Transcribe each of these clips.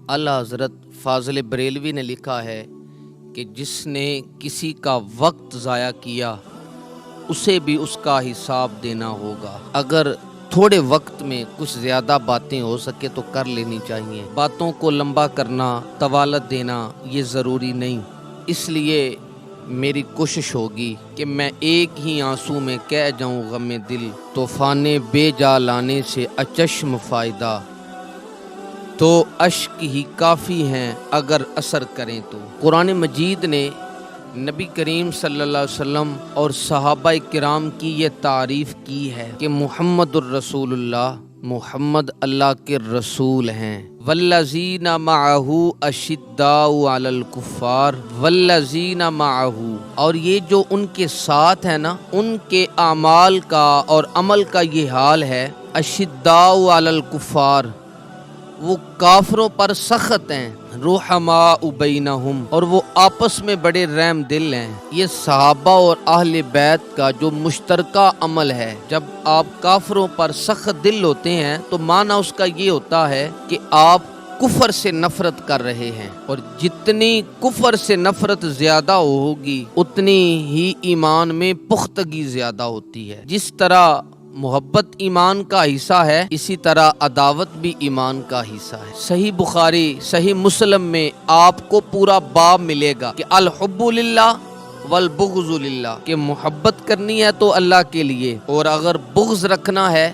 आला हज़रत फाज़िल बरेलवी ने लिखा है कि जिसने किसी का वक्त ज़ाया किया उसे भी उसका हिसाब देना होगा। अगर थोड़े वक्त में कुछ ज़्यादा बातें हो सके तो कर लेनी चाहिए। बातों को लंबा करना, तवालत देना ये ज़रूरी नहीं। इसलिए मेरी कोशिश होगी कि मैं एक ही आंसू में कह जाऊं गम दिल, तूफ़ाने बेजा लाने से अचश्म फ़ायदा, तो अश्क ही काफ़ी हैं अगर असर करें तो। कुरान मजीद ने नबी करीम सल्लल्लाहु अलैहि वसल्लम और सहाबा किराम की ये तारीफ़ की है कि मुहम्मदुर रसूलुल्लाह, मुहम्मद अल्लाह के रसूल हैं। वल्लज़ीना मअहू अशिद्दाउ अलल कुफ़ार वल्लज़ीना मअहू, और ये जो उनके साथ है ना, उनके आमाल का और अमल का ये हाल है। अशिद्दाउ अलल कुफ़ार, वो काफरों पर सख्त हैं। रुहमाउ बैनहुम, और वो आपस में बड़े रहम दिल हैं। ये सहाबा और अहले बैत का जो मुश्तरका अमल है। जब आप काफरों पर सख्त दिल होते हैं तो माना उसका ये होता है कि आप कुफर से नफरत कर रहे हैं, और जितनी कुफर से नफरत ज्यादा होगी उतनी ही ईमान में पुख्तगी ज्यादा होती है। जिस तरह मोहब्बत ईमान का हिस्सा है, इसी तरह अदावत भी ईमान का हिस्सा है। सही बुखारी, सही मुस्लिम में आपको पूरा बाब मिलेगा कि अल हुब्बु लिल्लाह वल बुग़्ज़ु लिल्लाह, कि मोहब्बत करनी है तो अल्लाह के लिए, और अगर बुग़्ज़ रखना है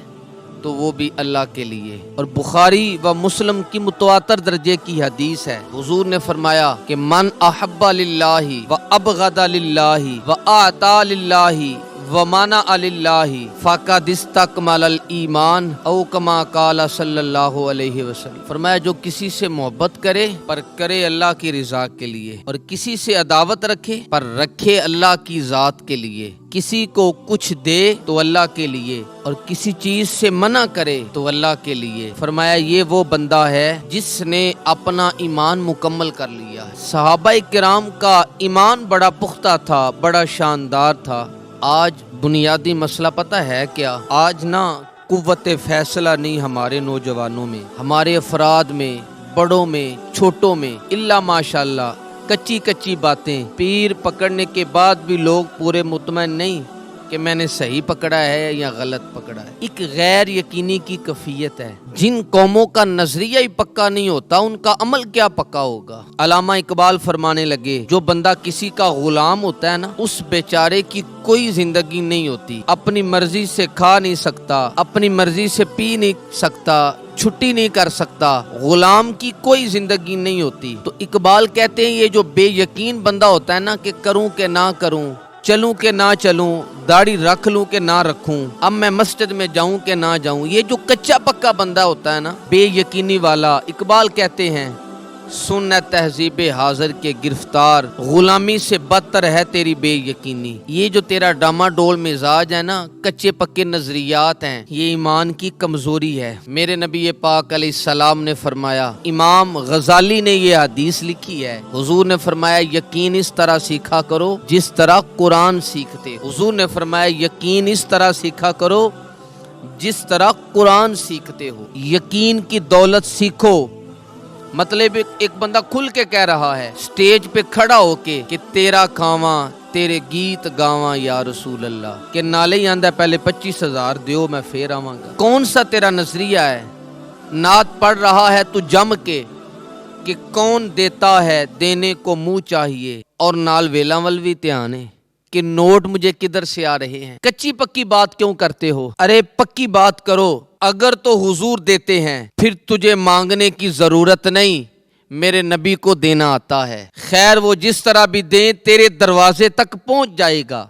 तो वो भी अल्लाह के लिए। और बुखारी व मुस्लिम की मुतवातर दर्जे की हदीस है। हुजूर ने फरमाया कि मन अहब्बा लिल्लाहि व अबग़दा लिल्लाहि व आता लिल्लाहि व माना अलिल्लाहि फ़क़द इस्तकमलल ईमान औ कमा क़ाल सल्लल्लाहु अलैहि वसल्लम। फरमाया जो किसी से मोहब्बत करे पर करे अल्लाह की रज़ा के लिए, और किसी से अदावत रखे पर रखे अल्लाह की ज़ात के लिए, किसी को कुछ दे तो अल्लाह के लिए, और किसी चीज से मना करे तो अल्लाह के लिए। फरमाया ये वो बंदा है जिसने अपना ईमान मुकम्मल कर लिया है। सहाबा किराम का ईमान बड़ा पुख्ता था, बड़ा शानदार था। आज बुनियादी मसला पता है क्या? आज ना कुव्वत फैसला नहीं हमारे नौजवानों में, हमारे अफराद में, बड़ों में, छोटों में, इल्ला माशाल्लाह कच्ची कच्ची बातें। पीर पकड़ने के बाद भी लोग पूरे मुतमईन नहीं कि मैंने सही पकड़ा है या गलत पकड़ा है। एक गैर यकीनी की कैफियत है। जिन कौमों का नजरिया ही पक्का नहीं होता उनका अमल क्या पक्का होगा। अल्लामा इकबाल फरमाने लगे, जो बंदा किसी का गुलाम होता है ना, उस बेचारे की कोई जिंदगी नहीं होती। अपनी मर्जी से खा नहीं सकता, अपनी मर्जी से पी नहीं सकता, छुट्टी नहीं कर सकता, गुलाम की कोई जिंदगी नहीं होती। तो इकबाल कहते हैं ये जो बेयकीन बंदा होता है ना, कि करूं कि ना करूं, चलूं कि ना चलूं, दाढ़ी रख लूं कि ना रखूं, अब मैं मस्जिद में जाऊं कि ना जाऊं, ये जो कच्चा पक्का बंदा होता है ना, बेयकीनी वाला, इकबाल कहते हैं सुन तहजीब हाजिर के गिरफ्तार, गुलामी से बदतर है तेरी बेयकीनी। ये जो तेरा डामाडोल मिजाज है ना, कच्चे पक्के नजरियात हैं, ये ईमान की कमजोरी है। मेरे नबी पाक अलैहिस्सलाम ने फरमाया, इमाम गजाली ने ये हदीस लिखी है, हुजूर ने फरमाया यकीन इस तरह सीखा करो जिस तरह कुरान सीखते। हुजूर ने फरमाया यकीन इस तरह सीखा करो जिस तरह कुरान सीखते हो। यकीन की दौलत सीखो, मतलब एक बंदा खुल के कह रहा है स्टेज पे खड़ा होके कि तेरा खावा तेरे गीत गावा या रसूल अल्लाह, के नाले ही आंदा पहले 25,000 दियो मैं फिर आवांगा। कौन सा तेरा नजरिया है? नात पढ़ रहा है तू जम के कि कौन देता है देने को मुंह चाहिए, और नाल वेलावल भी ध्यान है कि नोट मुझे किधर से आ रहे हैं। कच्ची पक्की बात क्यों करते हो? अरे पक्की बात करो। अगर तो हुजूर देते हैं फिर तुझे मांगने की जरूरत नहीं, मेरे नबी को देना आता है। खैर वो जिस तरह भी दे तेरे दरवाजे तक पहुंच जाएगा।